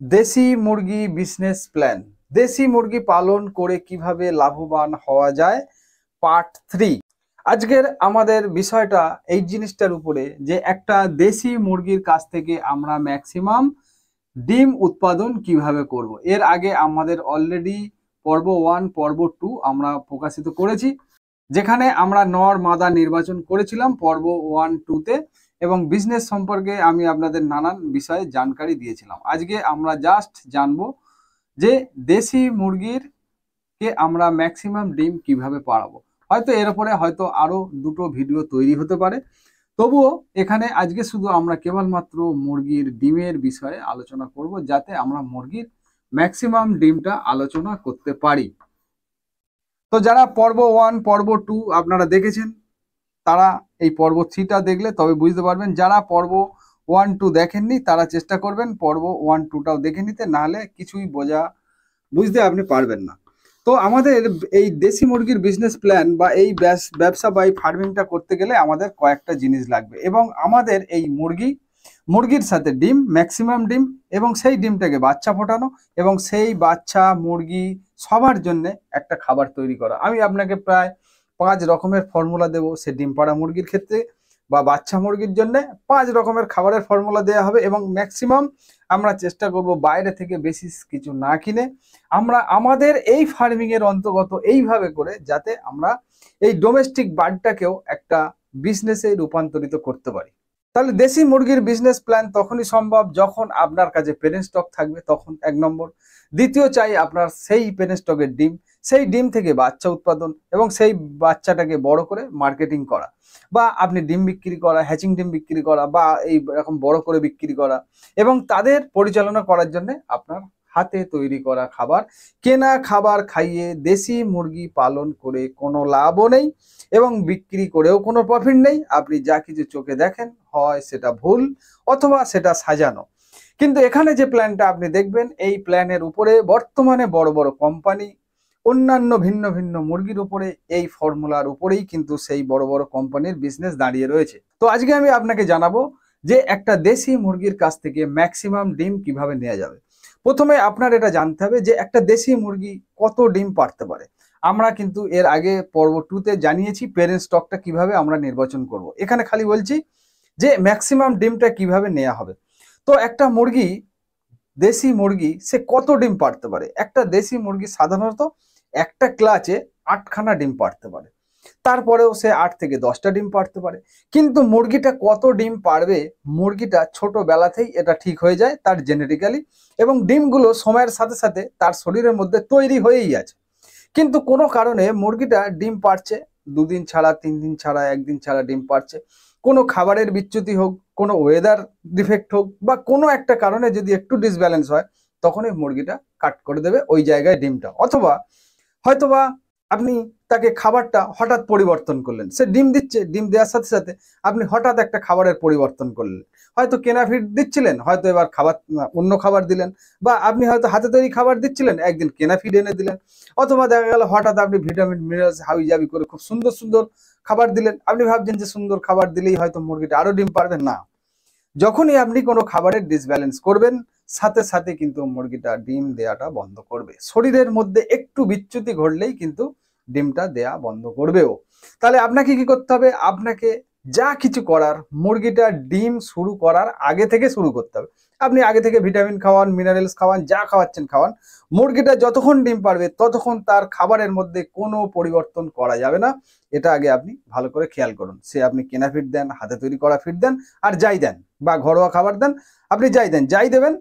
দেশি মুরগি business plan. দেশি মুরগি পালন করে কিভাবে লাভবান হওয়া যায়, পার্ট 3। আজকের আমাদের বিষয়টা এই জিনিসটার উপরে যে একটা দেশি মুরগির কাছ থেকে আমরা ম্যাক্সিমাম ডিম উৎপাদন কিভাবে করব। এর আগে আমাদের অলরেডি পর্ব 1 পর্ব 2 আমরা প্রকাশিত করেছি, যেখানে আমরা নর মাদা নির্বাচন করেছিলাম পর্ব 1-2-তে, এবং বিজনেস সম্পর্কে আমি আপনাদের নানান বিষয়ে জানকারি দিয়েছিলাম। আজকে আমরা জাস্ট জানবো যে দেশি মুরগির কে আমরা ম্যাক্সিমাম ডিম কিভাবে পাড়াবো। হয়তো এর উপরে হয়তো আরো দুটো ভিডিও তৈরি হতে পারে, তবুও এখানে আজকে শুধু আমরা কেবলমাত্র মুরগির ডিমের বিষয়ে আলোচনা করব, যাতে আমরা মুরগির ম্যাক্সিমাম ডিমটা আলোচনা করতে পারি। তো যারা পর্ব 1 পর্ব 2 আপনারা দেখেছেন, তারা এই পর্ব 3টা দেখলে তবে বুঝতে পারবেন। যারা পর্ব 1-2 দেখেননি তারা চেষ্টা করবেন পর্ব 1-2টাও দেখে নিতে, নাহলে কিছুই বুঝতে আপনি পারবেন না। তো আমাদের এই দেশি মুরগির বিজনেস প্ল্যান বা এই ব্যবসা বা এই ফার্মিংটা করতে গেলে আমাদের কয়েকটা জিনিস লাগবে, এবং আমাদের এই মুরগির সাথে ডিম, ম্যাক্সিমাম ডিম, এবং সেই ডিমটাকে বাচ্চা ফোটানো, এবং সেই বাচ্চা মুরগি সবার জন্য একটা খাবার তৈরি করা। আমি আপনাকে প্রায় 5 রকমের ফর্মুলা দেবো সে ডিম পাড়া মুরগির ক্ষেত্রে, বা বাচ্চা মুরগির জন্য 5 রকমের খাবারের ফর্মুলা দেওয়া হবে। এবং ম্যাক্সিমাম আমরা চেষ্টা করব বাইরে থেকে বেশি কিছু না কিনে আমরা আমাদের এই ফার্মিং এর অন্তর্গত এইভাবে করে, যাতে আমরা এই ডোমেস্টিক বার্ডটাকেও একটা বিজনেসে রূপান্তরিত করতে পারি। তাহলে দেশি মুরগির বিজনেস প্ল্যান তখনই সম্ভব যখন আপনার কাছে পেরেন্ট স্টক থাকবে, তখন 1 নম্বর। দ্বিতীয় চাই আপনার সেই পেরেন্ট স্টকের ডিম, সেই ডিম থেকে বাচ্চা উৎপাদন এবং সেই বাচ্চাটাকে বড় করে মার্কেটিং করা, বা আপনি ডিম বিক্রি করা, হ্যাচিং ডিম বিক্রি করা, বা এই রকম বড় করে বিক্রি করা, এবং তাদের পরিচালনা করার জন্য আপনার হাতে তৈরি করা খাবার। কেনা খাবার খাইয়ে দেশি মুরগি পালন করে কোনো লাভও নেই এবং বিক্রি করেও কোনো প্রফিট নেই। আপনি যা কিছু চোখে দেখেন হয় সেটা ভুল অথবা সেটা সাজানো। কিন্তু এখানে যে প্ল্যানটা আপনি দেখবেন, এই প্ল্যানের উপরে বর্তমানে বড় বড় কোম্পানি অন্যান্য ভিন্ন ভিন্ন মুরগির উপরে, এই ফর্মুলার উপরেই কিন্তু সেই বড় বড় কোম্পানির বিজনেস দাঁড়িয়ে রয়েছে। তো আজকে আমি আপনাকে জানাবো যে একটা দেশি মুরগির কাছ থেকে ম্যাক্সিমাম ডিম কিভাবে নেওয়া যাবে। প্রথমে আপনার এটা জানতে হবে যে একটা দেশি মুরগি কত ডিম পারতে পারে। আমরা কিন্তু এর আগে পর্ব 2-তে জানিয়েছি পেরেন্ট স্টকটা কিভাবে আমরা নির্বাচন করব। এখানে খালি বলছি যে ম্যাক্সিমাম ডিমটা কিভাবে নেওয়া হবে। তো একটা মুরগি, দেশি মুরগি, সে কত ডিম পারতে পারে। একটা দেশি মুরগি সাধারণত একটা ক্লাচে 8খানা ডিম পারতে পারে, তারপরেও সে 8 থেকে 10টা ডিম পারতে পারে। কিন্তু মুরগিটা কত ডিম পারবে, মুরগিটা ছোটবেলাতেই এটা ঠিক হয়ে যায় তার জেনেটিক্যালি, এবং ডিমগুলো সময়ের সাথে সাথে তার শরীরের মধ্যে তৈরি হয়েই আছে। কিন্তু কোনো কারণে মুরগিটা ডিম পারছে 2 দিন ছাড়া, 3 দিন ছাড়া, 1 দিন ছাড়া ডিম পারছে। কোনো খাবারের বিচ্যুতি হোক, কোনো ওয়েদার ডিফেক্ট হোক, বা কোনো একটা কারণে যদি একটু ডিসব্যালেন্স হয়, তখনই মুরগিটা কাট করে দেবে ওই জায়গায় ডিমটা। অথবা হয়তোবা আপনি তাকে খাবারটা হঠাৎ পরিবর্তন করলেন, সে ডিম দিচ্ছে, ডিম দেওয়ার সাথে সাথে আপনি হঠাৎ একটা খাবারের পরিবর্তন করলেন। হয়তো কেনা ফিড দিচ্ছিলেন, হয়তো এবার খাবার অন্য খাবার দিলেন, বা আপনি হয়তো হাতে তৈরি খাবার দিচ্ছিলেন, একদিন কেনা ফিড এনে দিলেন। অথবা দেখা গেল হঠাৎ আপনি ভিটামিন মিনারেলস হাবি জাবি করে খুব সুন্দর সুন্দর খাবার দিলেন। আপনি ভাবছেন যে সুন্দর খাবার দিলেই হয়তো মুরগিটা আরো ডিম পারবে, না। যখনই আপনি কোনো খাবারের ডিসব্যালেন্স করবেন, সাথে সাথে কিন্তু মুরগিটা ডিম দেয়াটা বন্ধ করবে। শরীরের মধ্যে একটু বিচ্যুতি ঘটলেই কিন্তু ডিমটা দেয়া বন্ধ করবেও। তাহলে আপনাকে কি করতে হবে, আপনাকে যা কিছু করার মুরগিটা ডিম শুরু করার আগে থেকে শুরু করতে হবে। আপনি আগে থেকে ভিটামিন খাওয়ান, মিনারেলস খাওয়ান, যা খাওয়াচ্ছেন খাওয়ান, মুরগিটা যতক্ষণ ডিম পারবে ততক্ষণ তার খাবারের মধ্যে কোনো পরিবর্তন করা যাবে না। এটা আগে আপনি ভালো করে খেয়াল করুন। সে আপনি কেনা ফিড দেন, হাতে তৈরি করা ফিড দেন, আর যাই দেন, বা ঘরোয়া খাবার দেন, আপনি যাই দেন, যাই দেবেন,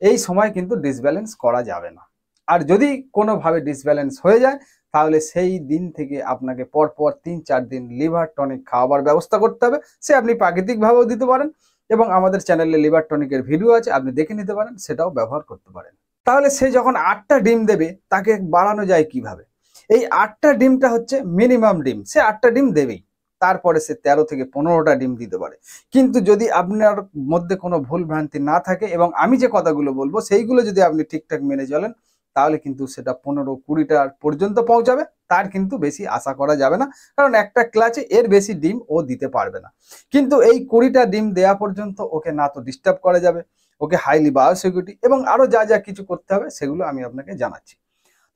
এই সময় কিন্তু ডিসব্যালেন্স করা যাবে না। আর যদি কোনোভাবে ডিসব্যালেন্স হয়ে যায়, তাহলে সেই দিন থেকে আপনাকে পরপর 3-4 দিন লিভার টনিক খাওয়াবার ব্যবস্থা করতে হবে। সে আপনি প্রাকৃতিকভাবেও দিতে পারেন, এবং আমাদের চ্যানেলে লিভার টনিকের ভিডিও আছে, আপনি দেখে নিতে পারেন, সেটাও ব্যবহার করতে পারেন। তাহলে সে যখন 8টা ডিম দেবে, তাকে বাড়ানো যায় কিভাবে। এই 8টা ডিমটা হচ্ছে মিনিমাম ডিম, সে 8টা ডিম দেবেই। তারপরে সে 13 থেকে 15টা ডিম দিতে পারে। কিন্তু যদি আপনার মধ্যে কোনো ভুল ভ্রান্তি না থাকে, এবং আমি যে কথাগুলো বলবো সেইগুলো যদি আপনি ঠিকঠাক মেনে চলেন, তাহলে কিন্তু সেটা 15-20টা পর্যন্ত পৌঁছাবে। তার কিন্তু বেশি আশা করা যাবে না, কারণ একটা ক্লাচে এর বেশি ডিম ও দিতে পারবে না। কিন্তু এই 20টা ডিম দেওয়া পর্যন্ত ওকে না তো ডিস্টার্ব করা যাবে, ওকে হাইলি বায়োসিকিউরিটি এবং আরো যা যা কিছু করতে হবে সেগুলো আমি আপনাকে জানাচ্ছি।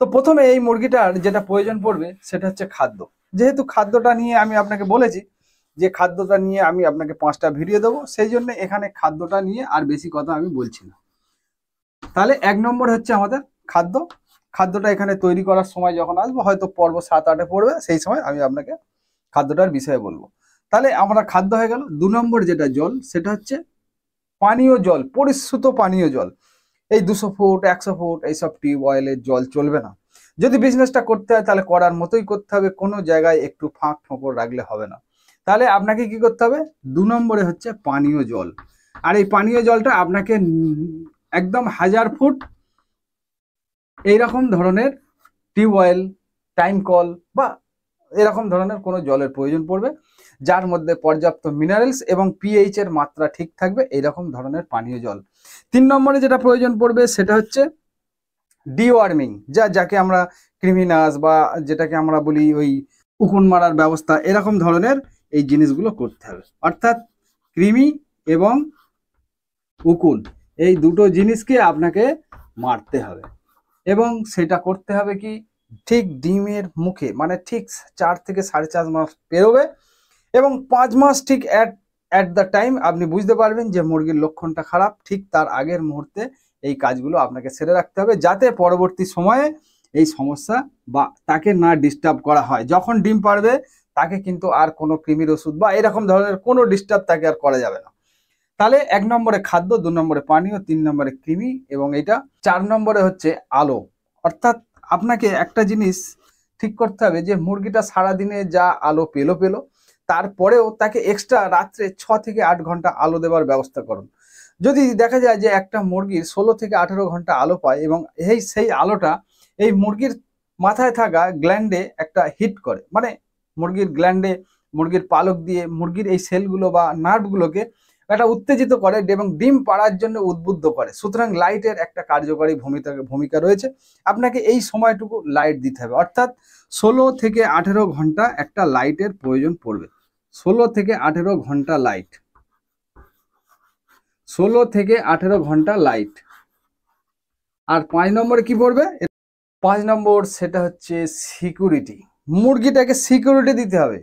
তো প্রথমে এই মুরগিটার যেটা প্রয়োজন পড়বে সেটা হচ্ছে খাদ্য। যেহেতু খাদ্যটা নিয়ে আমি আপনাকে বলেছি যে খাদ্যটা নিয়ে আমি আপনাকে 5টা ভিডিও দেবো, সেই জন্য এখানে খাদ্যটা নিয়ে আর বেশি কথা আমি বলছি না। তাহলে 1 নম্বর হচ্ছে আমাদের খাদ্য। খাদ্যটা এখানে তৈরি করার সময় যখন আসবো, হয়তো পর্ব 7-8-এ পড়বে, সেই সময় আমি আপনাকে খাদ্যটার বিষয়ে বলবো। তাহলে আমরা খাদ্য হয়ে গেল। 2 নম্বর যেটা জল, সেটা হচ্ছে পানীয় জল, পরিশ্রুত পানীয় জল। এই 200 ফুট 100 ফুট এইসব টিউবওয়েলের জল চলবে না। যদি বিজনেসটা করতে হয় তাহলে করার মতোই করতে হবে, কোনো জায়গায় একটু ফাঁক ফোঁকর রাখলে হবে না। তাহলে আপনাকে কি করতে হবে? 2 নম্বরে হচ্ছে পানীয় জল। আর এই পানীয় জলটা আপনাকে একদম 1000 ফুট এইরকম ধরনের টিউবওয়েল, টাইম কল বা এরকম ধরনের কোনো জলের প্রয়োজন পড়বে, যার মধ্যে পর্যাপ্ত মিনারেলস এবং পিএইচ এর মাত্রা ঠিক থাকবে, এইরকম ধরনের পানীয় জল। 3 নম্বরে যেটা প্রয়োজন পড়বে সেটা হচ্ছে ডিওয়ার্মিং, যাকে আমরা কৃমিনাশ বা যেটাকে আমরা বলি ওই উকুন মারার ব্যবস্থা, এরকম ধরনের এই জিনিসগুলো করতে হবে। অর্থাৎ কৃমি এবং উকুন এই দুটো জিনিসকে আপনাকে মারতে হবে এবং সেটা করতে হবে কি ঠিক ডিমের মুখে, মানে ঠিক 4 থেকে 4.5 মাস পেরোবে এবং 5 মাস ঠিক অ্যাট দ্য টাইম আপনি বুঝতে পারবেন যে মুরগির লক্ষণটা খারাপ। ঠিক তার আগের মুহূর্তে এই কাজগুলো আপনাকে সেরে রাখতে হবে, যাতে পরবর্তী সময়ে এই সমস্যা বা তাকে না ডিস্টার্ব করা হয়। যখন ডিম পারবে তাকে কিন্তু আর কোনো কৃমির ওষুধ বা এরকম ধরনের কোনো ডিস্টার্ব তাকে আর করা যাবে না। তাহলে 1 নম্বরে খাদ্য, 2 নম্বরে পানীয়, 3 নম্বরে কৃমি এবং এটা 4 নম্বরে হচ্ছে আলো। অর্থাৎ আপনাকে একটা জিনিস ঠিক করতে হবে যে মুরগিটা সারাদিনে যা আলো পেলো, তারপরেও তাকে এক্সট্রা রাত্রে 6 থেকে 8 ঘন্টা আলো দেওয়ার ব্যবস্থা করুন। যদি দেখা যায় যে একটা মুরগির 16 থেকে 18 ঘন্টা আলো পায় এবং সেই আলোটা এই মুরগির মাথায় থাকা গ্ল্যান্ডে একটা হিট করে, মানে মুরগির গ্ল্যান্ডে, মুরগির পালক দিয়ে মুরগির এই সেলগুলো বা নার্ভগুলোকে একটা উত্তেজিত করে এবং ডিম পাড়ার জন্য উদ্বুদ্ধ করে। সুতরাং লাইটের একটা কার্যকরী ভূমিকা রয়েছে। আপনাকে এই সময়টুকু লাইট দিতে হবে, অর্থাৎ 16 থেকে 18 ঘন্টা একটা লাইটের প্রয়োজন পড়বে। 16 থেকে 18 ঘন্টা লাইট, 16 থেকে 18 ঘন্টা লাইট। আর 5 নম্বরে কি পড়বে? 5 নম্বর সেটা হচ্ছে সিকিউরিটি। মুরগিটাকে সিকিউরিটি দিতে হবে।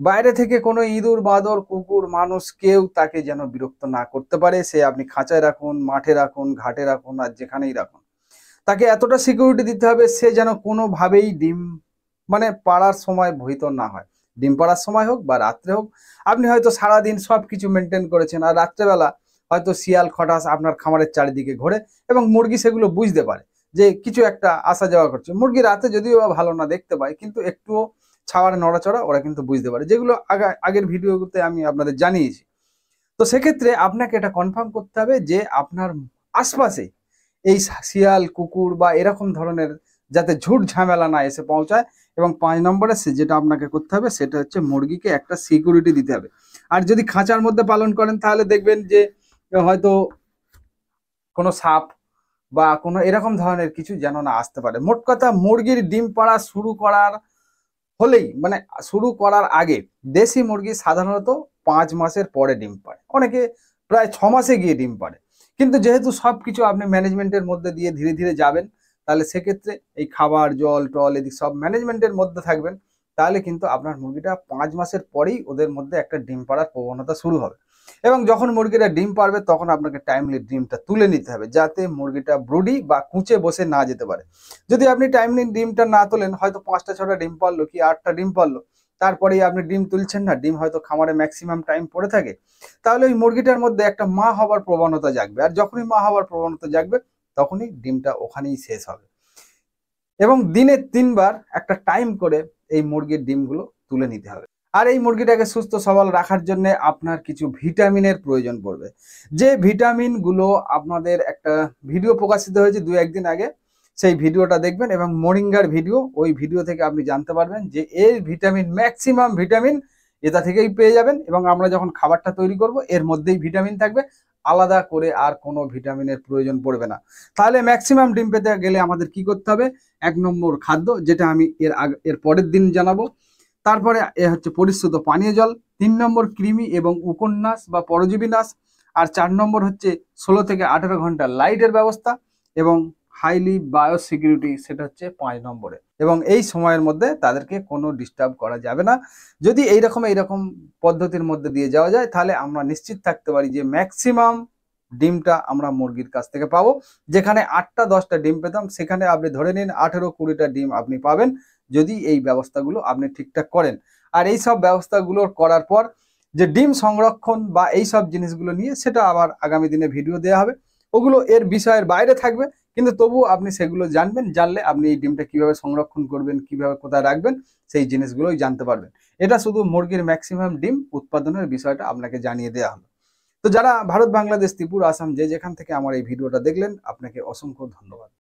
বাইরে থেকে কোনো ইঁদুর, বাঁদর, কুকুর, মানুষ কেউ তাকে যেন বিরক্ত না করতে পারে। সে আপনি খাঁচায় রাখুন, মাঠে রাখুন, ঘাটে রাখুন, আর যেখানেই রাখুন, তাকে এতটা সিকিউরিটি দিতে হবে সে যেন কোনোভাবেই ডিম মানে পাড়ার সময় ভীত না হয়। ডিম পাড়ার সময় হোক বা রাত্রে হোক, আপনি হয়তো সারাদিন সব কিছু মেনটেন করেছেন আর রাত্রেবেলা হয়তো শিয়াল, খটাস আপনার খামারের চারিদিকে ঘোরে এবং মুরগি সেগুলো বুঝতে পারে যে কিছু একটা আসা যাওয়া করছে। মুরগি রাতে যদিও বা ভালো না দেখতে পায়, কিন্তু একটুও ছাওয়ার নড়াচড়া ওরা কিন্তু বুঝতে পারে, যেগুলো আগের ভিডিওতে আমি আপনাদের জানিয়েছি। তো সেক্ষেত্রে আপনাকে এটা কনফার্ম করতে হবে যে আপনার আশপাশে এই শিয়াল, কুকুর বা এরকম ধরনের যাতে ঝুট ঝামেলা না এসে পৌঁছায়। এবং 5 নম্বরে যেটা আপনাকে করতে হবে সেটা হচ্ছে মুরগিকে একটা সিকিউরিটি দিতে হবে। আর যদি খাঁচার মধ্যে পালন করেন তাহলে দেখবেন যে হয়তো কোনো সাপ বা কোনো এরকম ধরনের কিছু যেন না আসতে পারে। মোট কথা, মুরগির ডিম পাড়া শুরু করার হলেই, মানে শুরু করার আগে দেশি মুরগি সাধারণত 5 মাসের পরে ডিম পাড়ে, অনেকে প্রায় 6 মাসে গিয়ে ডিম পাড়ে। কিন্তু যেহেতু সবকিছু আপনি ম্যানেজমেন্টের মধ্যে দিয়ে ধীরে ধীরে যাবেন, তাহলে সেক্ষেত্রে এই খাবার, জল টল এদিক সব ম্যানেজমেন্টের মধ্যে থাকবেন, তাহলে কিন্তু আপনার মুরগিটা 5 মাসের পরেই ওদের মধ্যে একটা ডিম পাড়ার প্রবণতা শুরু হবে। এবং যখন মুরগিটা ডিম পারবে তখন আপনাকে টাইমলি ডিমটা তুলে নিতে হবে, যাতে মুরগিটা ব্রুডি বা কুঁচে বসে না যেতে পারে। যদি আপনি টাইমলি ডিমটা না তোলেন, হয়তো 5টা 6টা ডিম পারলো কি 8টা ডিম পারলো, তারপরেই আপনি ডিম তুলছেন না, ডিম হয়তো খামারে ম্যাক্সিমাম টাইম পড়ে থাকে, তাহলে ওই মুরগিটার মধ্যে একটা মা হওয়ার প্রবণতা জাগবে। আর যখনই মা হওয়ার প্রবণতা জাগবে তখনই ডিমটা ওখানেই শেষ হবে। এবং দিনে 3 বার একটা টাইম করে এই মুরগির ডিমগুলো তুলে নিতে হবে। আর এই মুরগিটাকে সুস্থ সবল রাখার জন্য আপনার কিছু ভিটামিনের প্রয়োজন পড়বে। যে ভিটামিনগুলো আপনাদের একটা ভিডিও প্রকাশিত হয়েছে 2-1 দিন আগে, সেই ভিডিওটা দেখবেন এবং মোরিঙ্গার ভিডিও, ওই ভিডিও থেকে আপনি জানতে পারবেন যে এর ভিটামিন, ম্যাক্সিমাম ভিটামিন এটা থেকেই পেয়ে যাবেন। এবং আমরা যখন খাবারটা তৈরি করব এর মধ্যেই ভিটামিন থাকবে, আলাদা করে আর কোনো ভিটামিনের প্রয়োজন পড়বে না। তাহলে ম্যাক্সিমাম ডিম পেতে গেলে আমাদের কি করতে হবে? 1 নম্বর খাদ্য, যেটা আমি এর পরের দিন জানাবো। তারপরে হচ্ছে পরিশ্রুত পানীয় জল। 3 নম্বর কৃমি এবং উকুন নাশ বা পরজীবী নাশ। আর 4 নম্বর হচ্ছে 16 থেকে 18 ঘন্টা লাইটের ব্যবস্থা, এবং হাইলি বায়োসিকিউরিটি, সেটা হচ্ছে 5 নম্বরে। এবং এই সময়ের মধ্যে তাদেরকে কোনো ডিস্টার্ব করা যাবে না। যদি এইরকম পদ্ধতির মধ্যে দিয়ে যাওয়া যায়, তাহলে আমরা নিশ্চিত থাকতে পারি যে ম্যাক্সিমাম ডিমটা আমরা মুরগির কাছ থেকে পাবো। যেখানে 8টা 10টা ডিম পেতাম, সেখানে আপনি ধরে নিন 18-20টা ডিম আপনি পাবেন, যদি এই ব্যবস্থাগুলো আপনি ঠিকঠাক করেন। আর এই সব ব্যবস্থাগুলো করার পর যে ডিম সংরক্ষণ বা এই সব জিনিসগুলো নিয়ে, সেটা আবার আগামী দিনে ভিডিও দেওয়া হবে। ওগুলো এর বিষয়ের বাইরে থাকবে, কিন্তু তবুও আপনি সেগুলো জানবেন। জানলে আপনি এই ডিমটা কিভাবে সংরক্ষণ করবেন, কিভাবে কোথায় রাখবেন, সেই জিনিসগুলোই জানতে পারবেন। এটা শুধু মুরগির ম্যাক্সিমাম ডিম উৎপাদনের বিষয়টা আপনাকে জানিয়ে দেওয়া হলো। তো যারা ভারত, বাংলাদেশ, ত্রিপুরা, আসাম যে যেখান থেকে আমার এই ভিডিওটা দেখলেন, আপনাকে অসংখ্য ধন্যবাদ।